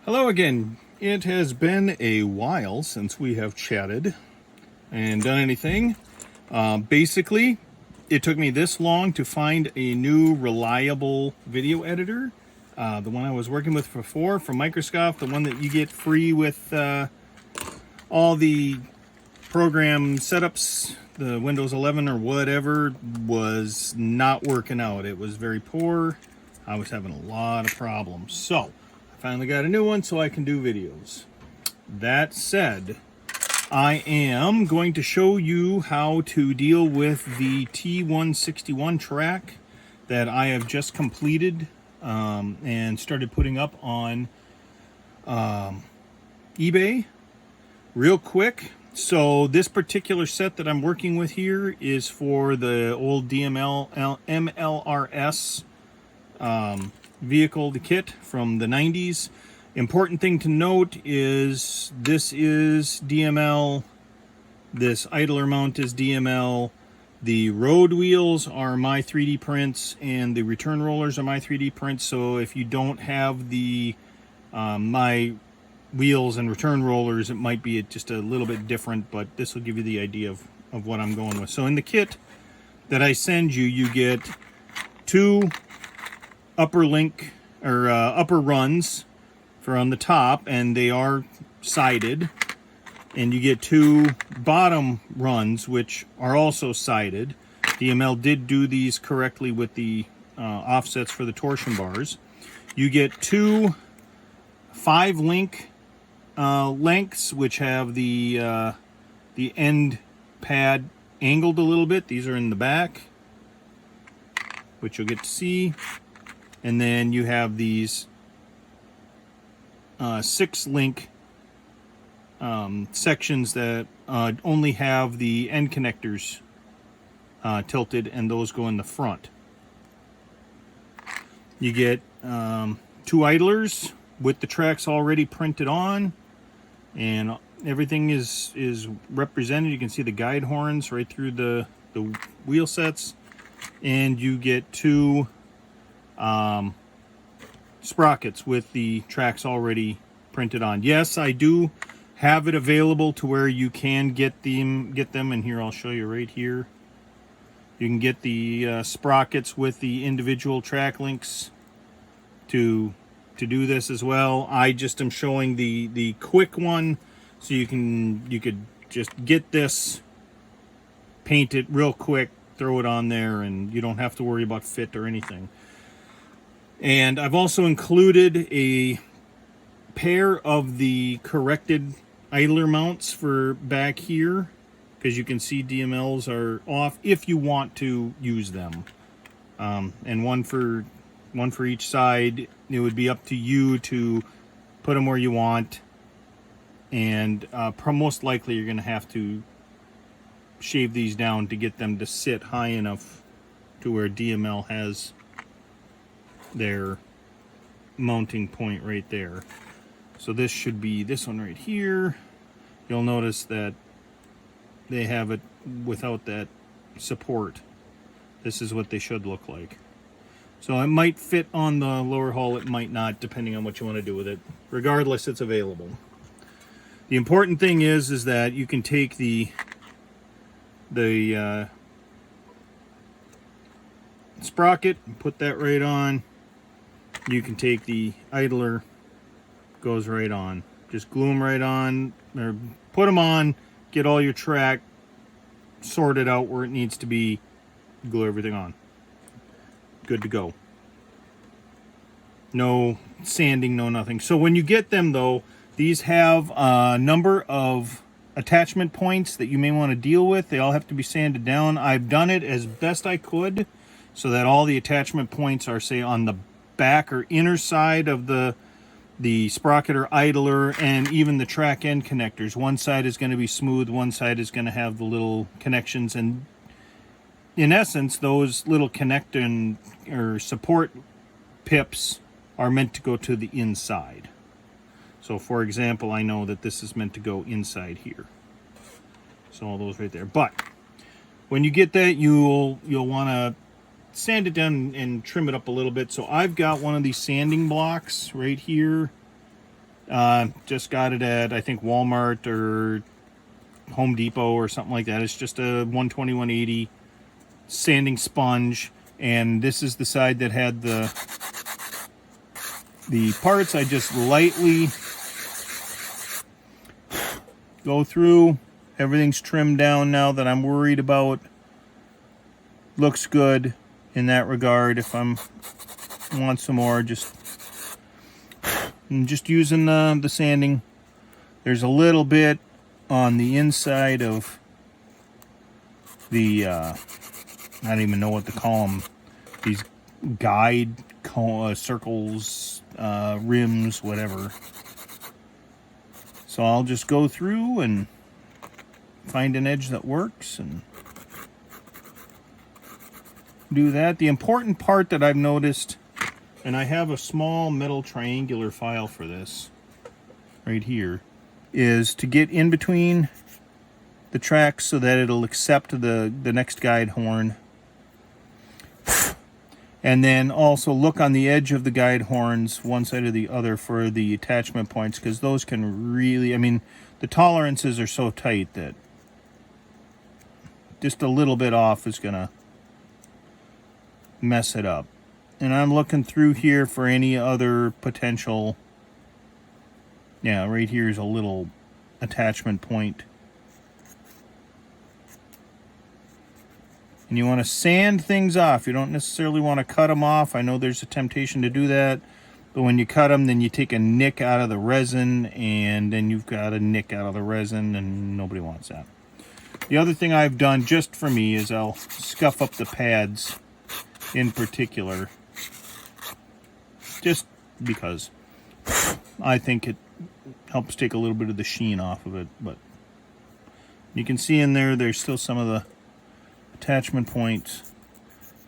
Hello again. It has been a while since we have chatted and done anything. Basically, it took me this long to find a new reliable video editor. The one I was working with before from Microsoft, the one that you get free with all the program setups, the Windows 11 or whatever, was not working out. It was very poor. I was having a lot of problems. So finally got a new one so I can do videos. That said, I am going to show you how to deal with the T161 track that I have just completed and started putting up on eBay real quick. So this particular set that I'm working with here is for the old MLRS vehicle, the kit from the 90s. Important thing to note is this is DML, this idler mount is DML, the road wheels are my 3D prints, and the return rollers are my 3D prints. So if you don't have the my wheels and return rollers, it might be just a little bit different, but this will give you the idea of what I'm going with. So in the kit that I send you, you get two upper link or upper runs for on the top, and they are sided, and you get two bottom runs which are also sided. DML did do these correctly with the offsets for the torsion bars. You get two 5-link lengths which have the end pad angled a little bit. These are in the back, which you'll get to see. And then you have these 6-link sections that only have the end connectors tilted, and those go in the front. You get two idlers with the tracks already printed on, and everything is represented. You can see the guide horns right through the wheel sets, and you get two sprockets with the tracks already printed on. Yes, I do have it available to where you can get them, and here I'll show you right here. You can get the sprockets with the individual track links to do this as well. I just am showing the quick one, so you could just get this, paint it real quick, throw it on there, and you don't have to worry about fit or anything. And I've also included a pair of the corrected idler mounts for back here, because you can see DMLs are off if you want to use them. And one for each side. It would be up to you to put them where you want. And most likely you're going to have to shave these down to get them to sit high enough to where DML has their mounting point right there. So this should be this one right here. You'll notice that they have it without that support. This is what they should look like. So it might fit on the lower hull, it might not, depending on what you want to do with it. Regardless, it's available. The important thing is that you can take the sprocket and put that right on. You can take the idler, goes right on. Just glue them right on, or put them on, get all your track sorted out where it needs to be, glue everything on. Good to go. No sanding, no nothing. So when you get them though, these have a number of attachment points that you may want to deal with. They all have to be sanded down. I've done it as best I could so that all the attachment points are, say, on the back or inner side of the sprocket or idler, and even the track end connectors. One side is going to be smooth, one side is going to have the little connections, and in essence those little connect or support pips are meant to go to the inside. So for example, I know that this is meant to go inside here. So all those right there. But when you get that, you'll want to sand it down and trim it up a little bit. So I've got one of these sanding blocks right here Just got it at, I think, Walmart or Home Depot or something like that. It's just a 120/180 sanding sponge, and this is the side that had the parts. I just lightly go through. Everything's trimmed down now that I'm worried about. Looks good in that regard. If I'm want some more, I'm just using the sanding. There's a little bit on the inside of the I don't even know what to call them, these guide circles, rims, whatever. So I'll just go through and find an edge that works and do that. The important part that I've noticed, and I have a small metal triangular file for this right here, is to get in between the tracks so that it'll accept the next guide horn. And then also look on the edge of the guide horns, one side or the other, for the attachment points, because those can really, I mean, the tolerances are so tight that just a little bit off is going to mess it up. And I'm looking through here for any other potential. Yeah, right here is a little attachment point. And you want to sand things off. You don't necessarily want to cut them off. I know there's a temptation to do that. But when you cut them, then you take a nick out of the resin, and then you've got a nick out of the resin, and nobody wants that. The other thing I've done just for me is I'll scuff up the pads in particular, just because I think it helps take a little bit of the sheen off of it. But you can see in there, there's still some of the attachment points.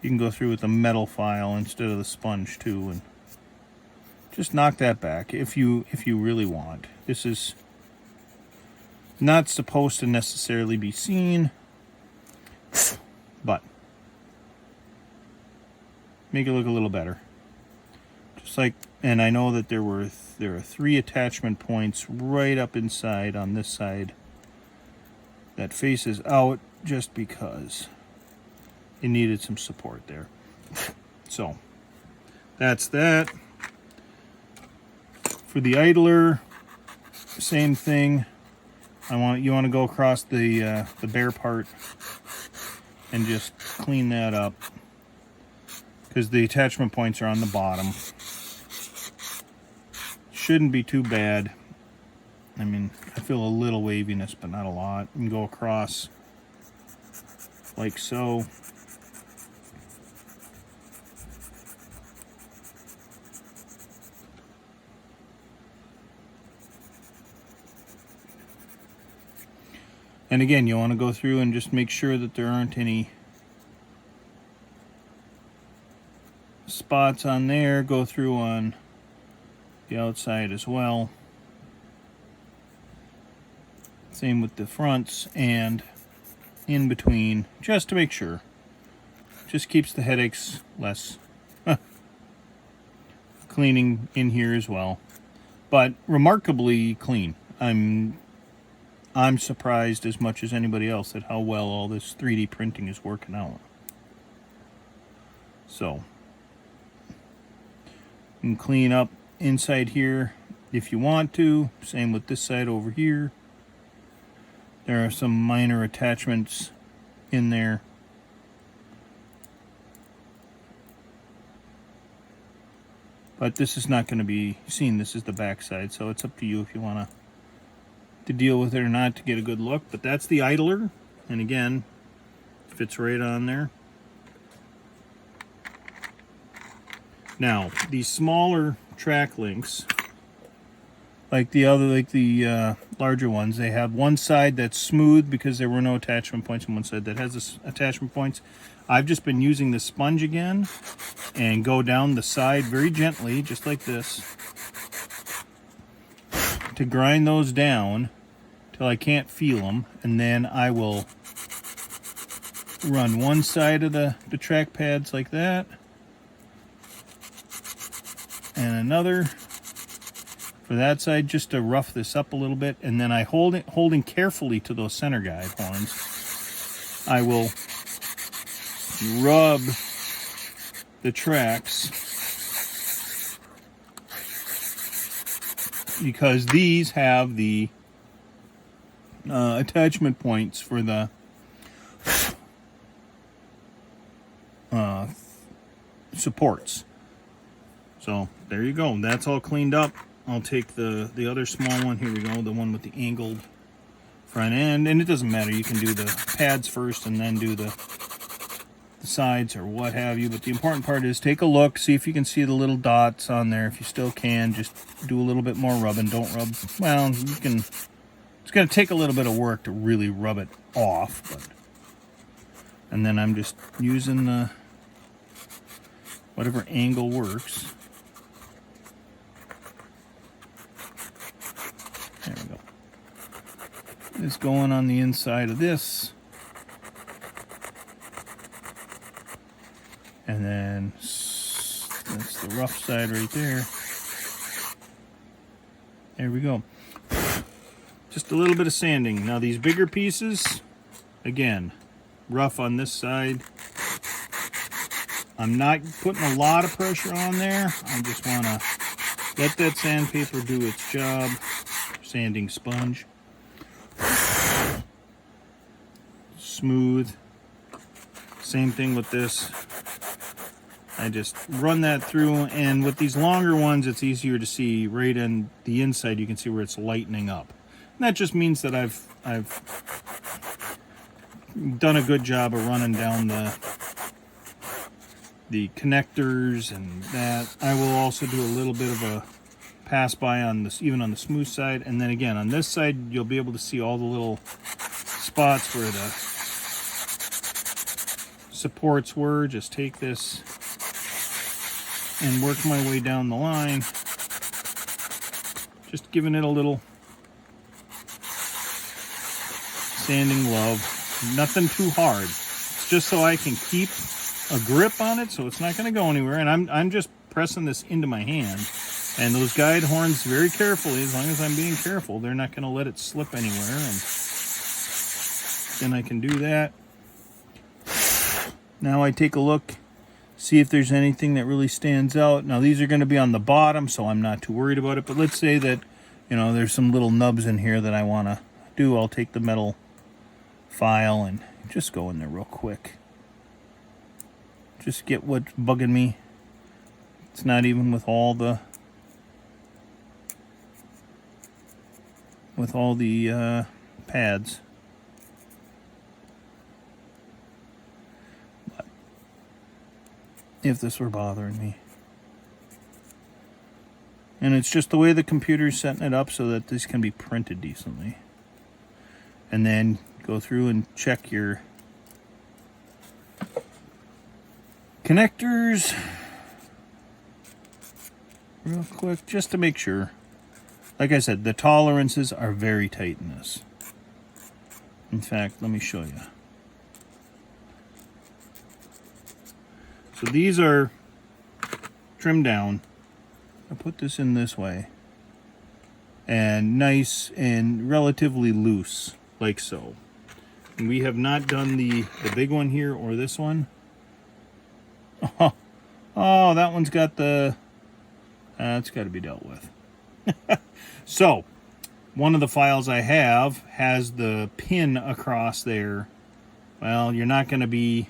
You can go through with a metal file instead of the sponge too, and just knock that back if you really want. This is not supposed to necessarily be seen, but make it look a little better. Just like, and I know that there are 3 attachment points right up inside on this side that faces out, just because it needed some support there. So that's that. For the idler, same thing. You want to go across the bare part and just clean that up, because the attachment points are on the bottom. Shouldn't be too bad. I mean, I feel a little waviness, but not a lot. You can go across like so. And again, you want to go through and just make sure that there aren't any spots on there. Go through on the outside as well. Same with the fronts and in between, just to make sure. Just keeps the headaches less. Cleaning in here as well, but remarkably clean. I'm surprised as much as anybody else at how well all this 3D printing is working out. So you can clean up inside here if you want to. Same with this side over here. There are some minor attachments in there. But this is not going to be seen. This is the back side, so it's up to you if you want to deal with it or not to get a good look. But that's the idler, and again, fits right on there. Now, these smaller track links, like the larger ones, they have one side that's smooth because there were no attachment points, and one side that has attachment points. I've just been using the sponge again and go down the side very gently, just like this, to grind those down till I can't feel them, and then I will run one side of the track pads like that, and another, for that side, just to rough this up a little bit, and then I holding carefully to those center guide horns, I will rub the tracks, because these have the attachment points for the supports. So there you go. That's all cleaned up. I'll take the other small one. Here we go. The one with the angled front end. And it doesn't matter. You can do the pads first and then do the sides or what have you. But the important part is take a look. See if you can see the little dots on there. If you still can, just do a little bit more rubbing. Don't rub. Well, you can. It's going to take a little bit of work to really rub it off. But, and then I'm just using the whatever angle works. There we go. It's going on the inside of this. And then that's the rough side right there. There we go. Just a little bit of sanding. Now these bigger pieces, again, rough on this side. I'm not putting a lot of pressure on there. I just want to let that sandpaper do its job. Sanding sponge. Smooth. Same thing with this. I just run that through, and with these longer ones, it's easier to see right on the inside. You can see where it's lightening up. And that just means that I've done a good job of running down the connectors and that. I will also do a little bit of a pass by on this, even on the smooth side, and then again on this side you'll be able to see all the little spots where the supports were. Just take this and work my way down the line, just giving it a little sanding love. Nothing too hard. It's just so I can keep a grip on it, so it's not going to go anywhere. And I'm just pressing this into my hand, and those guide horns very carefully. As long as I'm being careful, they're not going to let it slip anywhere. And then I can do that. Now I take a look, see if there's anything that really stands out. Now these are going to be on the bottom, so I'm not too worried about it. But let's say that, you know, there's some little nubs in here that I want to do. I'll take the metal file and just go in there real quick. Just get what's bugging me. It's not even with all the pads. But if this were bothering me. And it's just the way the computer's setting it up so that this can be printed decently. And then go through and check your connectors real quick, just to make sure. Like I said, the tolerances are very tight in this. In fact, let me show you. So these are trimmed down. I'll put this in this way. And nice and relatively loose, like so. And we have not done the big one here or this one. Oh, that one's got the... it's got to be dealt with. So, one of the files I have has the pin across there. Well, you're not going to be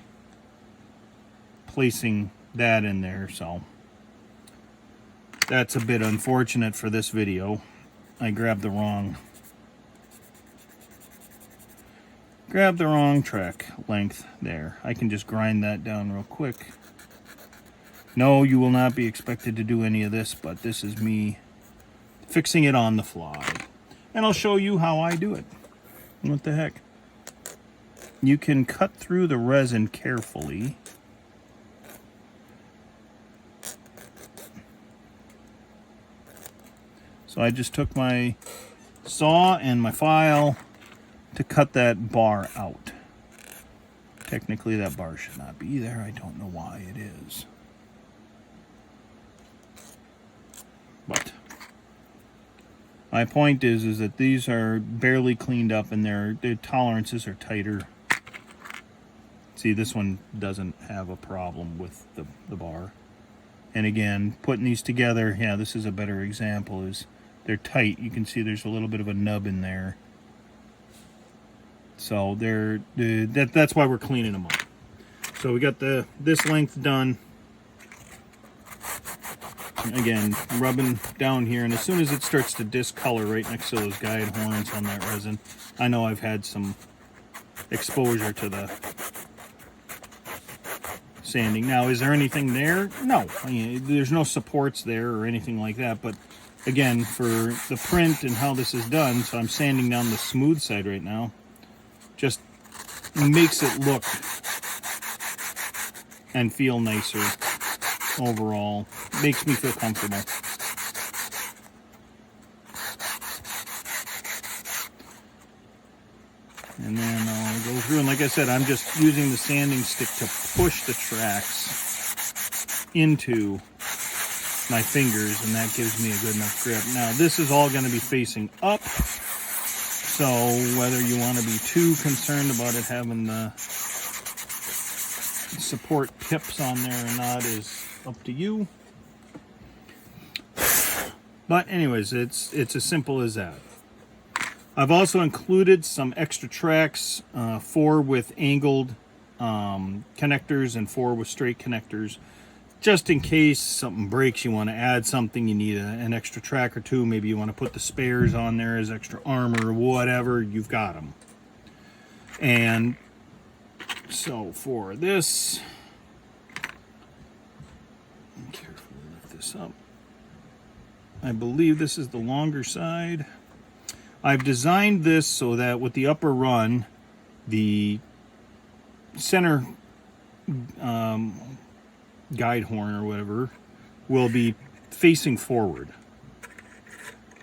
placing that in there, so that's a bit unfortunate for this video. I grabbed the wrong track length there. I can just grind that down real quick. No, you will not be expected to do any of this, but this is me fixing it on the fly. And I'll show you how I do it. What the heck? You can cut through the resin carefully. So I just took my saw and my file to cut that bar out. Technically that bar should not be there. I don't know why it is. But My point is that these are barely cleaned up and their tolerances are tighter. See, this one doesn't have a problem with the bar. And again, putting these together, yeah, this is a better example, is they're tight. You can see there's a little bit of a nub in there. So that's why we're cleaning them up. So we got this length done. Again, rubbing down here, and as soon as it starts to discolor right next to those guide horns on that resin, I know I've had some exposure to the sanding. Now, is there anything there? No. I mean, there's no supports there or anything like that, but again, for the print and how this is done, so I'm sanding down the smooth side right now, just makes it look and feel nicer overall. Makes me feel comfortable. And then I'll go through, and like I said, I'm just using the sanding stick to push the tracks into my fingers, and that gives me a good enough grip. Now, this is all going to be facing up, so whether you want to be too concerned about it having the support tips on there or not is up to you. But anyways, it's as simple as that. I've also included some extra tracks, 4 with angled connectors and 4 with straight connectors, just in case something breaks, you want to add something, you need an extra track or 2, maybe you want to put the spares on there as extra armor, whatever, you've got them. And so for this, carefully lift this up. I believe this is the longer side. I've designed this so that with the upper run, the center guide horn or whatever will be facing forward.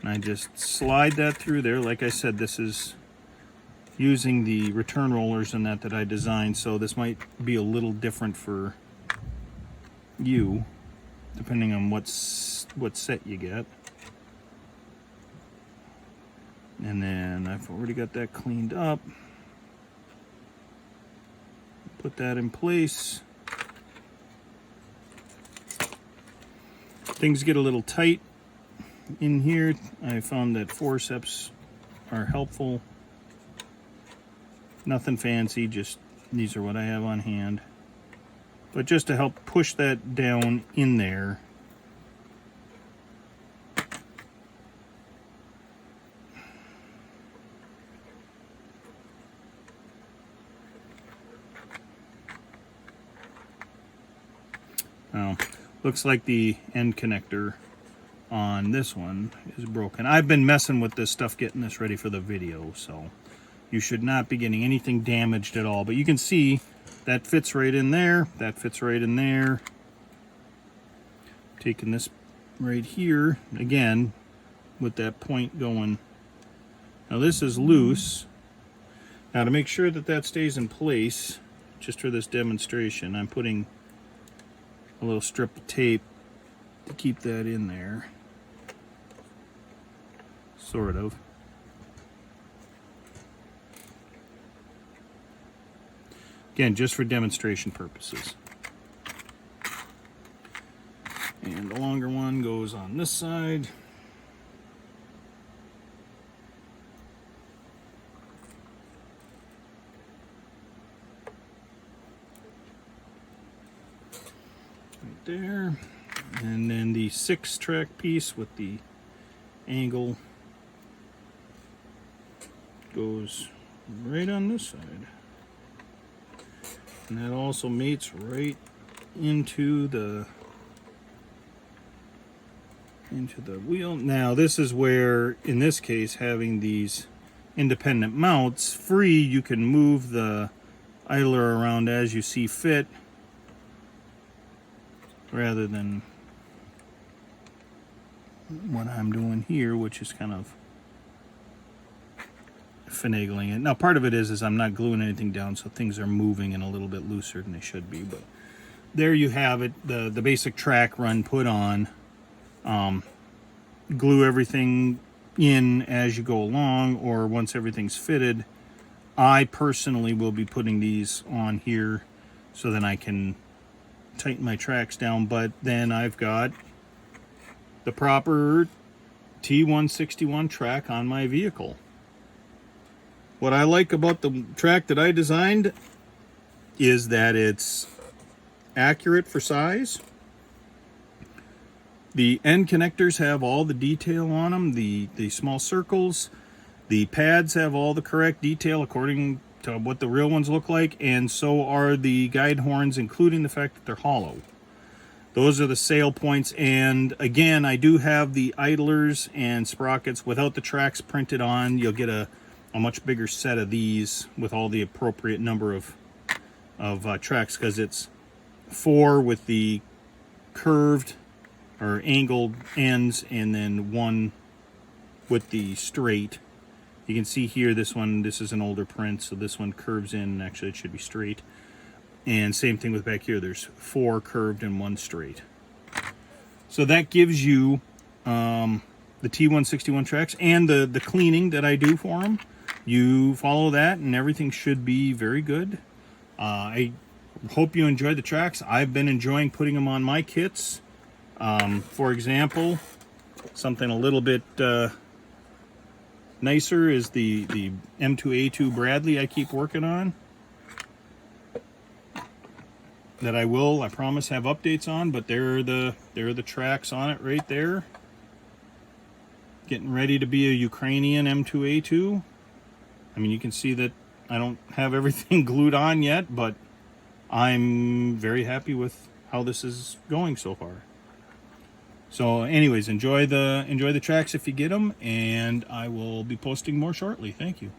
And I just slide that through there. Like I said, this is using the return rollers and that I designed, so this might be a little different for you, depending on what set you get. And then I've already got that cleaned up. Put that in place. Things get a little tight in here. I found that forceps are helpful. Nothing fancy, just these are what I have on hand. But just to help push that down in there. Now, looks like the end connector on this one is broken. I've been messing with this stuff getting this ready for the video, so you should not be getting anything damaged at all. But you can see that fits right in there, that fits right in there. Taking this right here, again, with that point going. Now this is loose. Now to make sure that that stays in place, just for this demonstration, I'm putting a little strip of tape to keep that in there, sort of. Again, just for demonstration purposes. And the longer one goes on this side. There, and then the 6-track piece with the angle goes right on this side, and that also mates right into the wheel. Now this is where, in this case, having these independent mounts free, you can move the idler around as you see fit, rather than what I'm doing here, which is kind of finagling it. Now part of it is I'm not gluing anything down, so things are moving and a little bit looser than they should be. But there you have it, the basic track run put on. Glue everything in as you go along, or once everything's fitted. I personally will be putting these on here so then I can tighten my tracks down, but then I've got the proper T161 track on my vehicle. What I like about the track that I designed is that it's accurate for size. The end connectors have all the detail on them, the small circles. The pads have all the correct detail according to what the real ones look like, and so are the guide horns, including the fact that they're hollow. Those are the sale points, and again, I do have the idlers and sprockets without the tracks printed on. You'll get a much bigger set of these with all the appropriate number of tracks, because it's 4 with the curved or angled ends and then 1 with the straight. You can see here, this is an older print, so this one curves in. Actually, it should be straight. And same thing with back here. There's 4 curved and 1 straight. So that gives you the T161 tracks and the cleaning that I do for them. You follow that and everything should be very good. I hope you enjoy the tracks. I've been enjoying putting them on my kits. For example, something a little bit nicer is the M2A2 Bradley I keep working on, that I promise, have updates on, but there are the tracks on it right there. Getting ready to be a Ukrainian M2A2. I mean, you can see that I don't have everything glued on yet, but I'm very happy with how this is going so far. So anyways, enjoy the tracks if you get them, and I will be posting more shortly. Thank you.